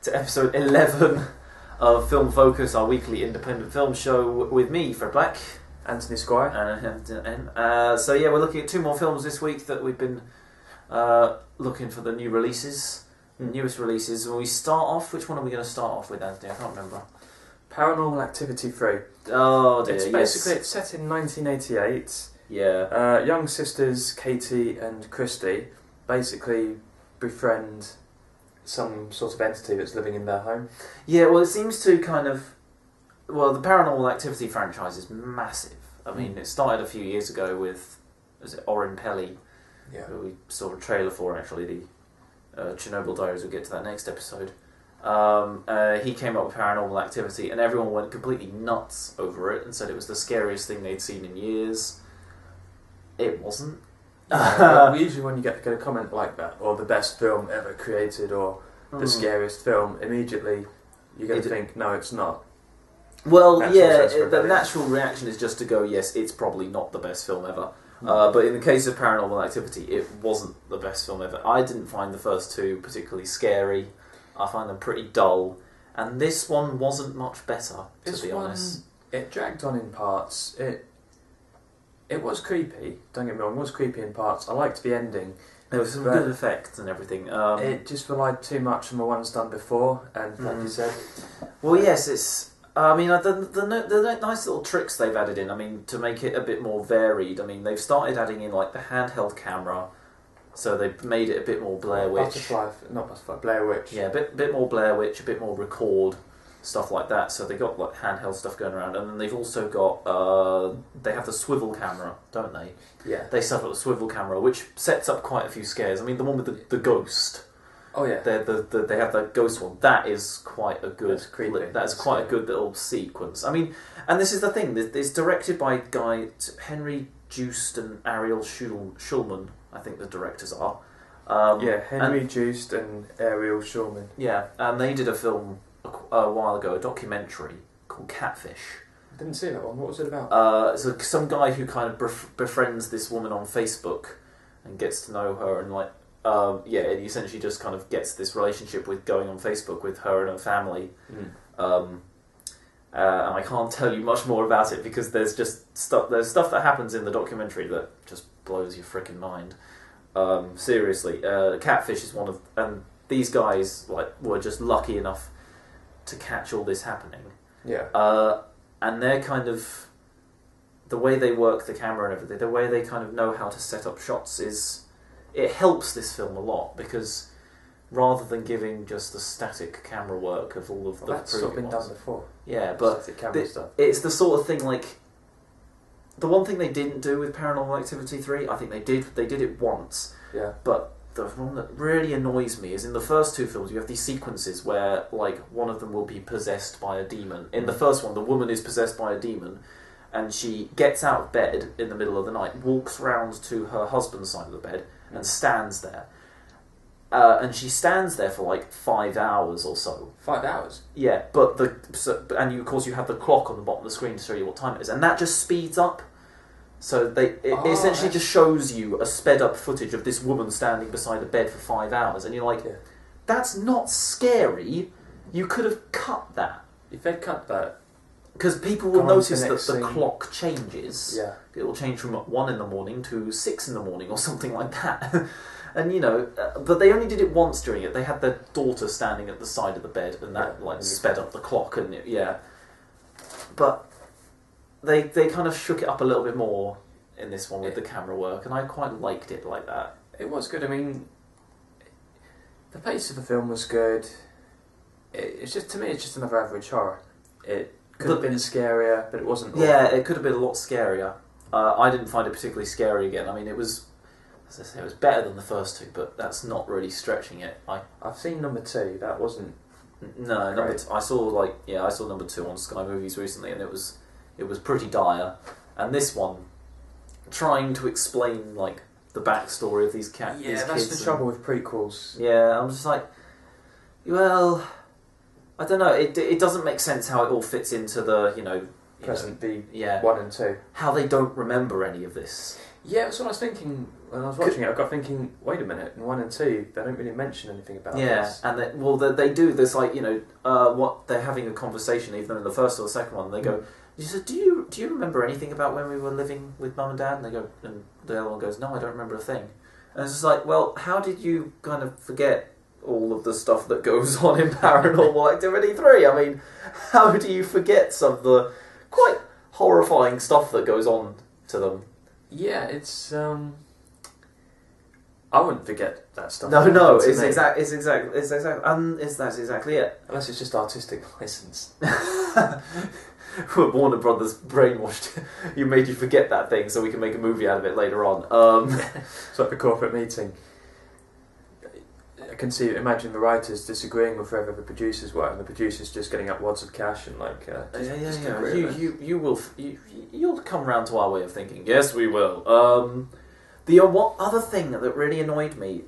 to episode 11 of Film Focus, our weekly independent film show with me, Fred Black. Anthony Squire. So yeah, we're looking at 2 more films this week that we've been looking for the new releases, newest releases. When we start off, which one are we going to start off with, Anthony? I can't remember. Paranormal Activity 3. Oh dear, It's set in 1988. Yeah. Young sisters, Katie and Christy, basically befriend some sort of entity that's living in their home. Yeah, well, it seems to kind of... Well, the Paranormal Activity franchise is massive. I mean, it started a few years ago with... Was it Oren Peli? Yeah. Who we saw a trailer for, actually, the Chernobyl Diaries. We'll get to that next episode. He came up with Paranormal Activity, and everyone went completely nuts over it and said it was the scariest thing they'd seen in years. It wasn't. Well, usually when you get a comment like that, or the best film ever created, or the scariest film, immediately you're going to think, no, it's not. Well, the natural reaction is just to go, yes, it's probably not the best film ever. But in the case of Paranormal Activity, it wasn't the best film ever. I didn't find the first 2 particularly scary. I find them pretty dull. And this one wasn't much better, to be honest. It dragged on in parts. It was creepy, don't get me wrong, it was creepy in parts. I liked the ending. There was some good effects and everything. It just relied too much on the ones done before, and like you said... Well, yes, it's... I mean, the nice little tricks they've added in, I mean, to make it a bit more varied. I mean, they've started adding in, like, the handheld camera, so they've made it a bit more Blair Witch. Blair Witch. Yeah, a bit more Blair Witch, a bit more record, stuff like that. So they got, like, handheld stuff going around, and then they've also got... they have the swivel camera, don't they? Yeah. They set up the swivel camera, which sets up quite a few scares. I mean, the one with the ghost... Oh yeah, they have that ghost one. That is quite a good. That's creepy. That's quite a good little sequence. I mean, and this is the thing. It's directed by Henry Joost and Ariel Schulman. I think the directors are. Henry Joost and Ariel Schulman. Yeah, and they did a film a while ago, a documentary called Catfish. I didn't see that one. What was it about? So some guy who kind of befriends this woman on Facebook and gets to know her and like. And he essentially just kind of gets this relationship with going on Facebook with her and her family. And I can't tell you much more about it because there's just stuff that happens in the documentary that just blows your freaking mind. Seriously, Catfish is one of... And these guys were just lucky enough to catch all this happening. Yeah. And they're kind of... The way they work the camera and everything, the way they kind of know how to set up shots is... It helps this film a lot because rather than giving just the static camera work of all of the that's sort of been done before. Yeah, but stuff. It's the sort of thing like the one thing they didn't do with Paranormal Activity 3. I think they did it once. Yeah. But the one that really annoys me is in the first 2 films you have these sequences where like one of them will be possessed by a demon. In the first one, the woman is possessed by a demon. And she gets out of bed in the middle of the night, walks round to her husband's side of the bed, and stands there. And she stands there for like 5 hours or so. 5 hours? Yeah, but of course you have the clock on the bottom of the screen to show you what time it is, and that just speeds up. So it essentially just shows you a sped up footage of this woman standing beside a bed for 5 hours, and you're like, that's not scary. You could have cut that. If they cut that. Because people will notice that the clock changes. Yeah. It will change from 1 in the morning to 6 in the morning or something like that. And, but they only did it once during it. They had their daughter standing at the side of the bed and that sped up the clock. And But they kind of shook it up a little bit more in this one with the camera work. And I quite liked it like that. It was good. I mean, the pace of the film was good. It's just another average horror. It could have been scarier, but it wasn't. Yeah, it could have been a lot scarier. I didn't find it particularly scary again. I mean, it was, as I say, it was better than the first 2, but that's not really stretching it. I've seen number 2. That wasn't. No, I saw number 2 on Sky Movies recently, and it was pretty dire. And this one, trying to explain like the backstory of these cats. Yeah, that's the trouble with prequels. Yeah, I'm just like, well. I don't know. It doesn't make sense how it all fits into the present, the yeah, 1 and 2. How they don't remember any of this. Yeah, that's what I was thinking when I was watching it. I got thinking, wait a minute, in 1 and 2, they don't really mention anything about this. Yeah, and they do this, like, what they're having a conversation, either in the first or the second one. They go, "You said, do you remember anything about when we were living with Mum and Dad?" And they go, and the other one goes, "No, I don't remember a thing." And it's just like, well, how did you kind of forget all of the stuff that goes on in Paranormal Activity 3? I mean, how do you forget some of the quite horrifying stuff that goes on to them? Yeah, it's I wouldn't forget that stuff. No, that's exactly it. Unless it's just artistic license. Warner Brothers brainwashed you, made you forget that thing so we can make a movie out of it later on. It's like a corporate meeting. I can imagine the writers disagreeing with whoever the producers were, and the producers just getting up wads of cash and like. You'll come round to our way of thinking. Yes, we will. What other thing that really annoyed me?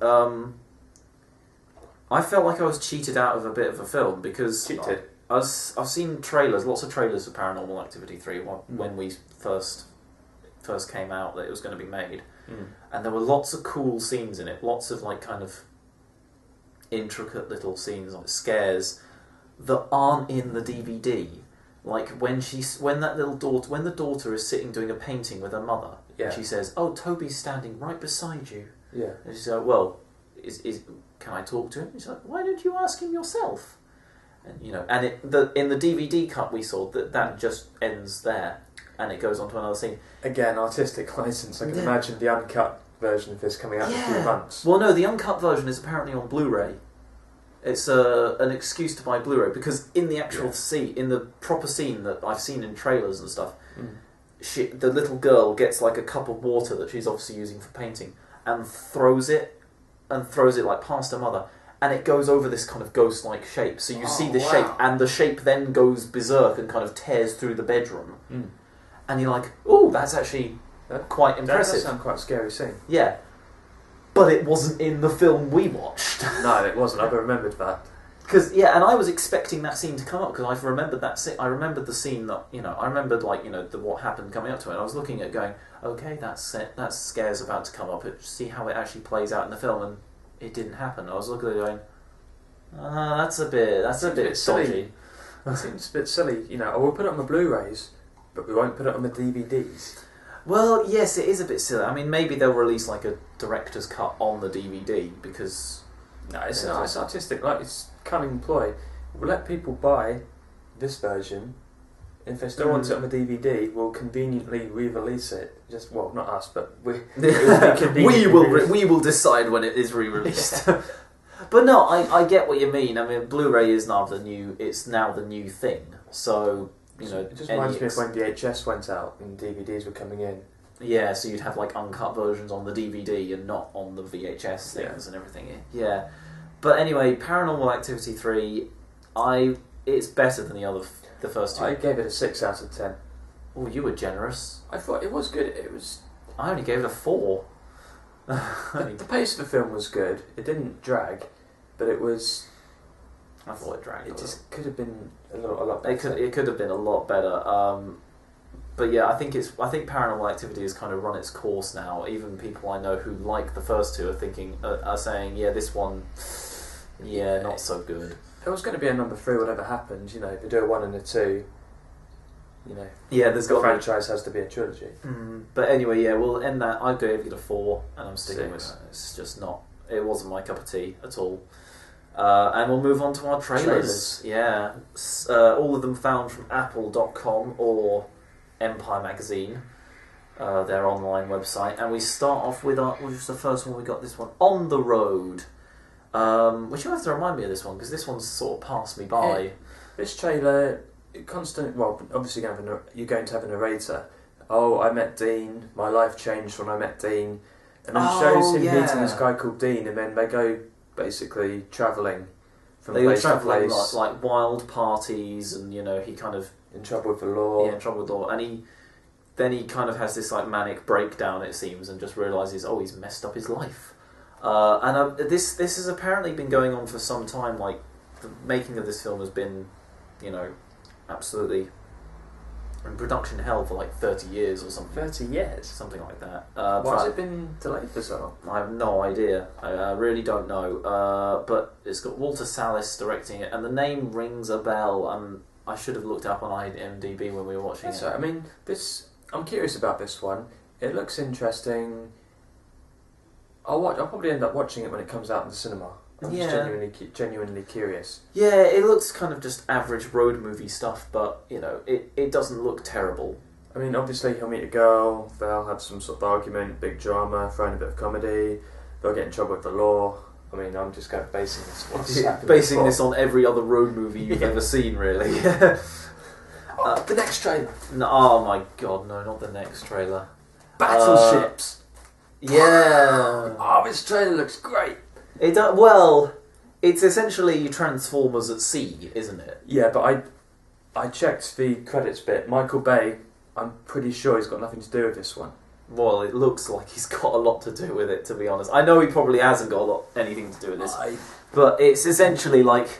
I felt like I was cheated out of a bit of a film because cheated. I've seen trailers, lots of trailers for Paranormal Activity 3 when we first came out that it was going to be made, and there were lots of cool scenes in it, lots of like kind of intricate little scenes, like scares that aren't in the DVD. Like when the daughter is sitting doing a painting with her mother, and she says, "Oh, Toby's standing right beside you." Yeah, and she's like, "Well, can I talk to him?" He's like, "Why don't you ask him yourself?" And in the DVD cut we saw that just ends there, and it goes on to another scene. Again, artistic license. I can imagine the uncut version of this coming out in a few months. Well, no, the uncut version is apparently on Blu-ray. It's an excuse to buy Blu-ray because in the actual scene, in the proper scene that I've seen in trailers and stuff, the little girl gets like a cup of water that she's obviously using for painting and throws it like past her mother. And it goes over this kind of ghost-like shape. So you see the shape, and the shape then goes berserk and kind of tears through the bedroom. And you're like, "Oh, that's actually quite impressive." That does sound quite a scary scene. Yeah. But it wasn't in the film we watched. No, it wasn't. I remembered that. And I was expecting that scene to come up, because I've remembered that scene. I remembered the scene that, I remembered, like, what happened coming up to it. And I was looking at it going, okay, that scare's about to come up. See how it actually plays out in the film, and it didn't happen. I was looking at it going, that's a bit dodgy. It seems a bit silly. We'll put it on the Blu-rays, but we won't put it on the DVDs. Well, yes, it is a bit silly. I mean, maybe they'll release like a director's cut on the DVD because... No, it's artistic. Like, it's cunning ploy. We'll let people buy this version. If they still want it on the DVD, we'll conveniently re-release it. Not us, but we will decide when it is re-released. Yeah. But no, I get what you mean. I mean, Blu-ray is now the new thing. So, it just reminds me of when VHS went out and DVDs were coming in. Yeah, so you'd have like uncut versions on the DVD and not on the VHS things and everything. Yeah. But anyway, Paranormal Activity 3, it's better than the first two. I gave it a 6 out of 10. Oh, you were generous. I thought it was good. I only gave it a 4. The pace of the film was good. It didn't drag, but it was... I thought it dragged. It just could have been a lot better. It could have been a lot better. But yeah, I think Paranormal Activity has kind of run its course now. Even people I know who like the first two are saying, yeah, this one, not so good. There was going to be a number 3, whatever happens. They do a 1 and a 2. There's the franchise has to be a trilogy. But anyway, we'll end that. I gave it a 4, and I'm sticking with that. It's just not. It wasn't my cup of tea at all. And we'll move on to our trailers. Yeah, all of them found from Apple.com or Empire Magazine, their online website. And we start off with which was the first one we got. This one, On the Road. Which you have to remind me of this one because this one's sort of passed me by. Yeah. This trailer, obviously you're going to have a narrator. Oh, I met Dean. My life changed when I met Dean, and then shows him meeting this guy called Dean, and then they go basically travelling from place to place, like wild parties, and he kind of in trouble with the law. Yeah, in trouble with the law, and he kind of has this like manic breakdown, it seems, and just realises, he's messed up his life. This has apparently been going on for some time. Like the making of this film has been, absolutely in production hell for like 30 years or something. 30 years? Something like that. Why has it been delayed for so long? I have no idea. I really don't know. But it's got Walter Sallis directing it, and the name rings a bell. I should have looked up on IMDb when we were watching it. Right. I mean, I'm curious about this one. It looks interesting. I'll probably end up watching it when it comes out in the cinema. I'm just genuinely curious. Yeah, it looks kind of just average road movie stuff, but, you know, it doesn't look terrible. I mean, obviously he'll meet a girl, they'll have some sort of argument, big drama, throw in a bit of comedy, they'll get in trouble with the law. I mean, I'm just kind of basing this on every other road movie you've ever seen, really. The next trailer. No, oh my god, no, not the next trailer. Battleships. Yeah. Oh, this trailer looks great. Well, it's essentially Transformers at sea, isn't it? Yeah, but I checked the credits bit. Michael Bay, I'm pretty sure he's got nothing to do with this one. Well, it looks like he's got a lot to do with it, to be honest. I know he probably hasn't got anything to do with this, but it's essentially like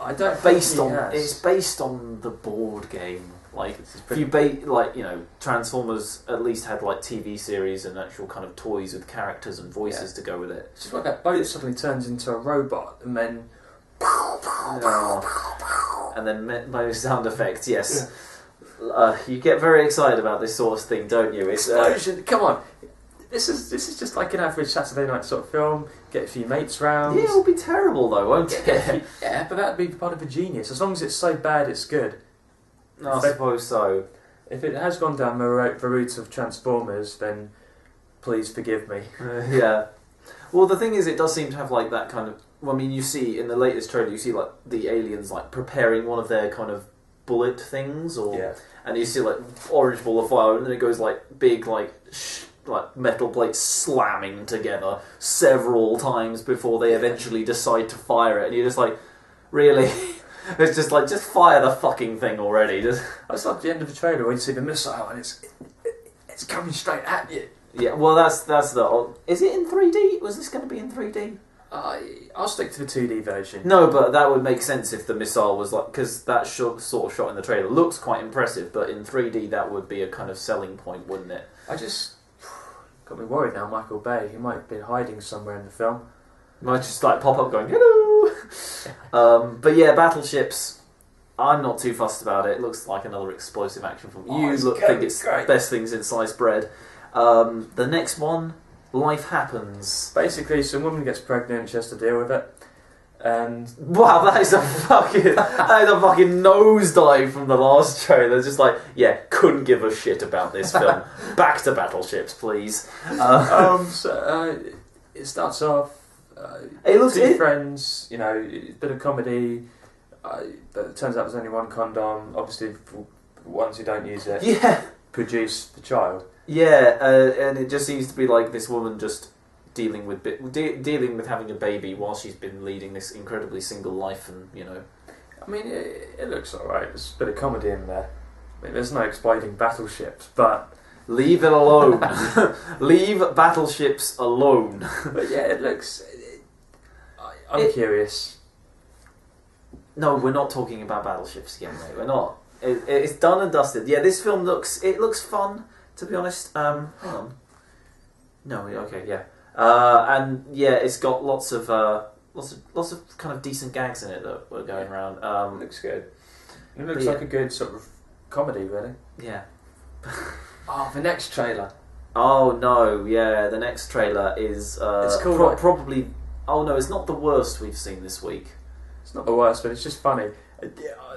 it's based on the board game. Like Transformers at least had like TV series and actual kind of toys with characters and voices to go with it. It's just like that boat suddenly turns into a robot and then and then those sound effects. Yes. Yeah. You get very excited about this sort of thing, don't you? It's, explosion! Come on, this is just like an average Saturday night sort of film. Get a few mates round. Yeah, it'll be terrible though, won't it? Yeah, but that'd be part of a genius. As long as it's so bad, it's good. I suppose so. If it has gone down the route of Transformers, then please forgive me. Yeah. Well, the thing is, it does seem to have like that kind of. Well, I mean, you see in the latest trailer, you see like the aliens like preparing one of their kind of bullet things, and you see like orange ball of fire, and then it goes like big like metal plates slamming together several times before they eventually decide to fire it, and you're just like, really? It's just like, just fire the fucking thing already. That's like the end of the trailer where you see the missile and it's coming straight at you. Yeah, well, that's the. Is it in 3D? Was this going to be in 3D? I'll stick to the 2D version. No, but that would make sense if the missile was like, because that sort of shot in the trailer looks quite impressive, but in 3D that would be a kind of selling point, wouldn't it? I just got me worried now. Michael Bay, he might have been hiding somewhere in the film. Might just like pop up going hello. But yeah, Battleships. I'm not too fussed about it. It looks like another explosive action film. Think it's great. Best thing since sliced bread. The next one, Life Happens. Basically, some woman gets pregnant, she has to deal with it. And wow, that is a fucking nosedive from the last trailer. Just like, yeah, couldn't give a shit about this film. Back to Battleships, please. It starts off. It looks two friends, you know, a bit of comedy. But it turns out there's only one condom. Obviously, for ones who don't use it, produce the child. Yeah, and it just seems to be like this woman just dealing with having a baby while she's been leading this incredibly single life, and you know. I mean, it looks alright. There's a bit of comedy in there. I mean, there's no exploding battleships, but leave it alone. Leave battleships alone. But yeah, it looks. I'm curious. No, we're not talking about Battleships again, mate. We're not. It's done and dusted. Yeah, this film looks fun, to be honest. Hang on. No, okay, yeah. And yeah, it's got lots of kind of decent gags in it that were going around. Looks good. It looks like a good sort of comedy, really. Yeah. The next trailer. Oh no, yeah, the next trailer is it's called probably. Oh no, it's not the worst we've seen this week. It's not the worst, but it's just funny.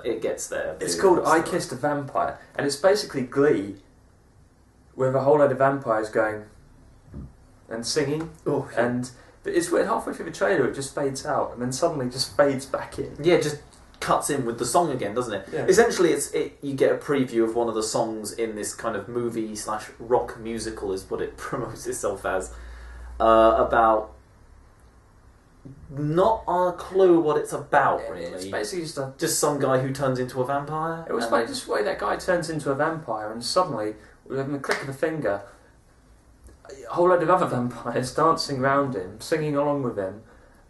It gets there. It's called I Kissed a Vampire, and it's basically Glee with a whole load of vampires going and singing. Oh, yeah. And but it's when halfway through the trailer it just fades out, and then suddenly just fades back in. Yeah, just cuts in with the song again, doesn't it? Yeah. Essentially, you get a preview of one of the songs in this kind of movie/rock musical, is what it promotes itself as, about. Not a clue what it's about, really. It's basically just some guy who turns into a vampire. It was like this way that guy turns into a vampire, and suddenly, with a click of a finger, a whole load of other vampires dancing around him, singing along with him,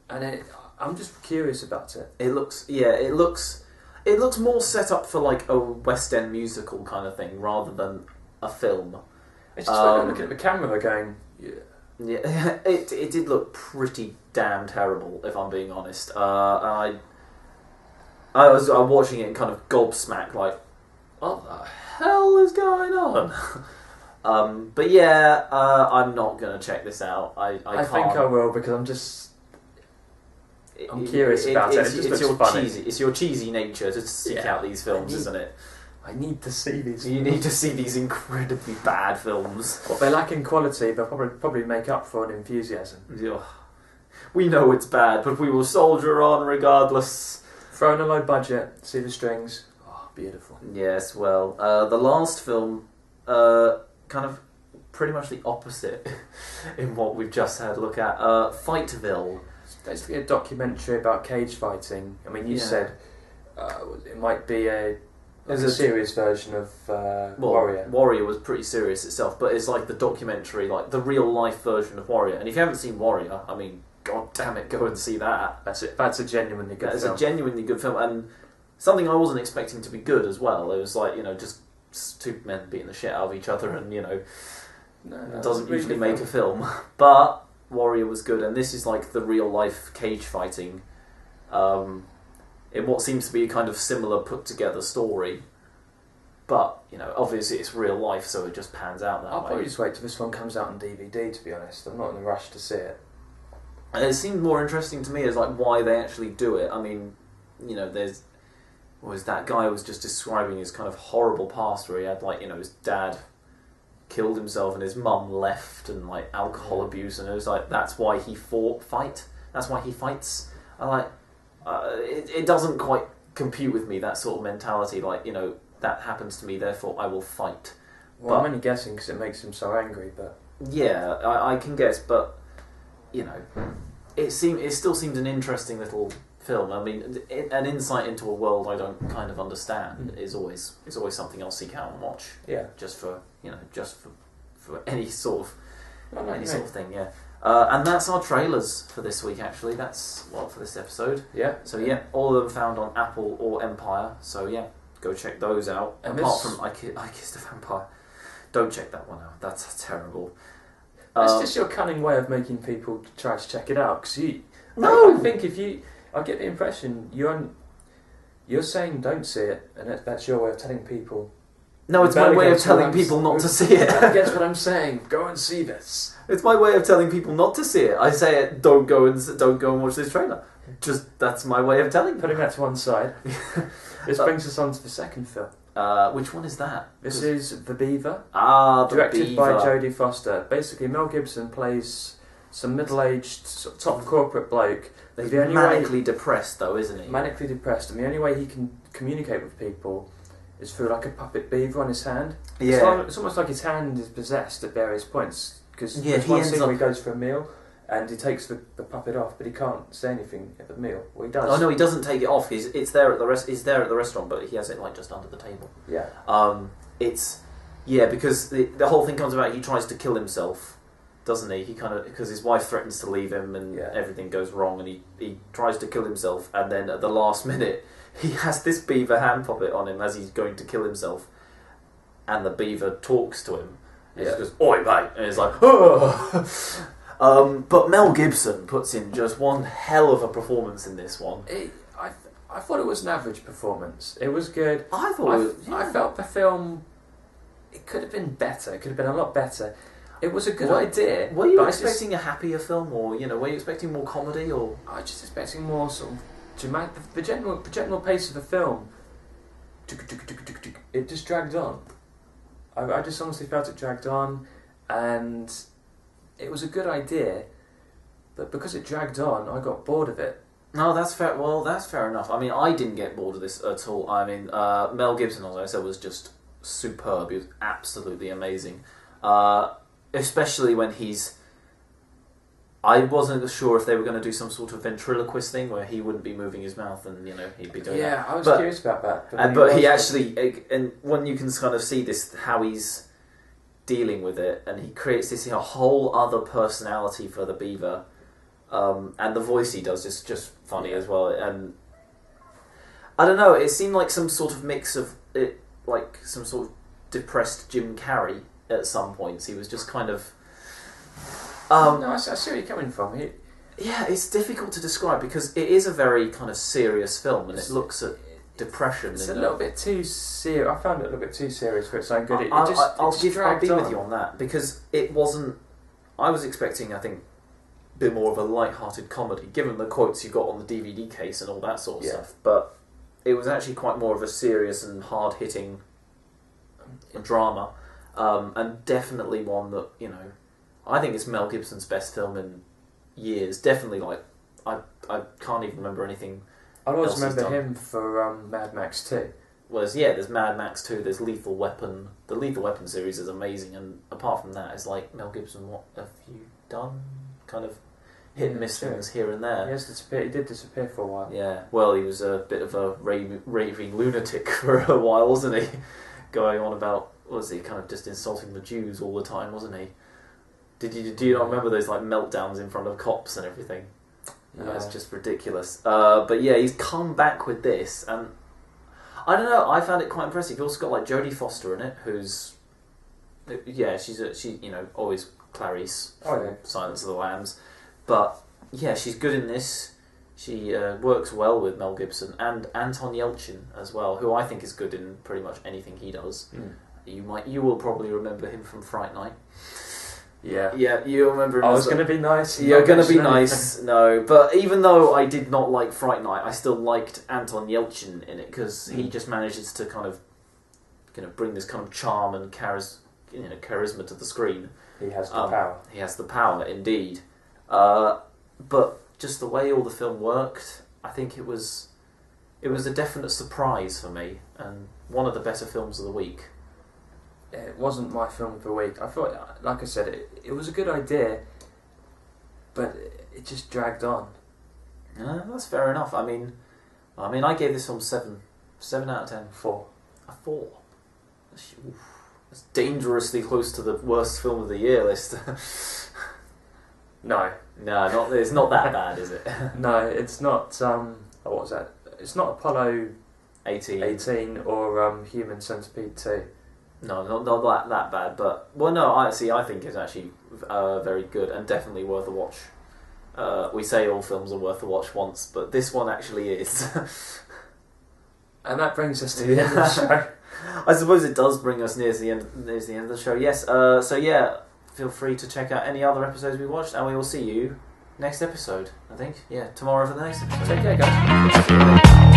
and I'm just curious about it. It looks. It looks more set up for like a West End musical kind of thing rather than a film. It's just like looking at the camera going, yeah. Yeah, it did look pretty damn terrible, if I'm being honest. I was watching it and kind of gobsmacked, like, what the hell is going on? But yeah, I'm not going to check this out. I think I will, because I'm curious about it. It just looks funny. It's your cheesy nature to seek out these films, isn't it? I need to see these. You need to see these incredibly bad films. What they lack in quality, they'll probably make up for in enthusiasm. Yeah. We know it's bad, but we will soldier on regardless. Throw in a low budget, see the strings. Oh, beautiful. Yes, well, the last film, kind of pretty much the opposite in what we've just had a look at. Fightville. It's basically a documentary about cage fighting. I mean, you said it might be a serious version of Warrior. Warrior was pretty serious itself, but it's like the documentary, like the real life version of Warrior. And if you haven't seen Warrior, I mean, god damn it, go and see that. That's a genuinely good film. It's a genuinely good film, and something I wasn't expecting to be good as well. It was like, just two men beating the shit out of each other, and it doesn't usually make a film. But Warrior was good, and this is like the real life cage fighting. In what seems to be a kind of similar put together story, but obviously it's real life, so it just pans out that way. I'll probably just wait till this one comes out on DVD. To be honest, I'm not in a rush to see it. And it seemed more interesting to me as like why they actually do it. I mean, there's that guy was just describing his kind of horrible past where he had like his dad killed himself and his mum left and like alcohol abuse, and it was like that's why he that's why he fights. I like. It doesn't quite compute with me, that sort of mentality, like, that happens to me, therefore I will fight. Well, I'm only guessing because it makes him so angry, but... Yeah, I can guess, but, it still seemed an interesting little film. I mean, an insight into a world I don't kind of understand is always something I'll seek out and watch. Yeah. Just for any sort of thing, yeah. And that's our trailers for this week, actually. That's, for this episode. Yeah. So, yeah, all of them found on Apple or Empire. So, yeah, go check those out. And apart from I Kissed a Vampire. Don't check that one out. That's terrible. It's just your cunning way of making people try to check it out. Because No! I think I get the impression you're saying don't see it, and that's your way of telling people... No, it's my way of telling people not to see it. Guess what I'm saying? Go and see this. It's my way of telling people not to see it. I say it. Don't go and watch this trailer. That's my way of telling. Putting that to one side. This brings us on to the second film. Which one is that? This is The Beaver. The directed Beaver. by Jodie Foster. Basically, Mel Gibson plays some middle-aged top corporate bloke. He's manically depressed, though, isn't he? Manically depressed, and the only way he can communicate with people is through like a puppet beaver on his hand. Yeah. It's almost like his hand is possessed at various points. Because Yeah, there's one ends scene up- where he goes for a meal and he takes the puppet off, but he can't say anything at the meal. Well, he does. Oh no, he doesn't take it off. He's there at the restaurant, but he has it like just under the table. Yeah. Because the whole thing comes about. He tries to kill himself, doesn't he? He kind of because his wife threatens to leave him, and everything goes wrong, and he tries to kill himself, and then at the last minute, he has this beaver hand puppet on him as he's going to kill himself, and the beaver talks to him. And he just goes, "Oi, mate," and he's like, "Oh." But Mel Gibson puts in just one hell of a performance in this one. I thought it was an average performance. It was good. I thought I felt the film. It could have been better. It could have been a lot better. It was a good idea. Were you expecting a happier film, or were you expecting more comedy, or? I was just expecting more sort of dramatic. The general pace of the film. It just dragged on. I just honestly felt it dragged on, and it was a good idea, but because it dragged on, I got bored of it. No, that's fair. Well, that's fair enough. I mean, I didn't get bored of this at all. I mean, Mel Gibson, as I said, was just superb. He was absolutely amazing, especially when he's. I wasn't sure if they were going to do some sort of ventriloquist thing where he wouldn't be moving his mouth and he'd be doing that. Yeah, I was curious about that. But he actually, and when you can kind of see this, how he's dealing with it, and he creates this whole other personality for the beaver, and the voice he does is just funny as well. And I don't know. It seemed like some sort of mix of it, like some sort of depressed Jim Carrey at some points. He was just kind of. No, I see where you're coming from. Yeah, it's difficult to describe because it is a very kind of serious film, and it looks at depression. It's a little bit too serious. I found it a little bit too serious for its own good. I'll be with you on that because it wasn't. I was expecting, I think, a bit more of a light-hearted comedy, given the quotes you got on the DVD case and all that sort of stuff. But it was actually quite more of a serious and hard-hitting drama, and definitely one that, you know, I think it's Mel Gibson's best film in years. Definitely, like, I can't even remember anything. I always remember him for Mad Max 2. There's Mad Max 2, there's Lethal Weapon. The Lethal Weapon series is amazing, and apart from that, it's like, Mel Gibson, what have you done? Kind of hit and miss things here and there. He did disappear for a while. Yeah, well, he was a bit of a raving lunatic for a while, wasn't he? Going on about, was he kind of just insulting the Jews all the time, wasn't he? Do you not remember those like meltdowns in front of cops and everything? Yeah. It's just ridiculous. But yeah, he's come back with this, and I don't know. I found it quite impressive. You've also got like Jodie Foster in it, who's she always Clarice from Silence of the Lambs, but yeah, she's good in this. She works well with Mel Gibson and Anton Yelchin as well, who I think is good in pretty much anything he does. You will probably remember him from Fright Night. Yeah, you remember him. I was going to be nice. You're going to be nice. No, but even though I did not like Fright Night, I still liked Anton Yelchin in it because he just manages to kind of, bring this kind of charm and charisma to the screen. He has the power. He has the power, indeed. But just the way all the film worked, I think it was a definite surprise for me, and one of the better films of the week. It wasn't my film of the week. I thought, like I said, it was a good idea, but it just dragged on. That's fair enough. I mean, I gave this film 7 out of 10. 4. A 4. That's dangerously close to the worst film of the year list. No, it's not that bad, is it? No, it's not. What was that? It's not Apollo 18 or Human Centipede 2. No, not that bad, but I think it's actually very good and definitely worth a watch. We say all films are worth a watch once, but this one actually is. And that brings us to the end of the show. I suppose it does bring us near the end of the show. Yes. Feel free to check out any other episodes we watched, and we will see you next episode. I think. Yeah, tomorrow for the next episode. Take care, guys.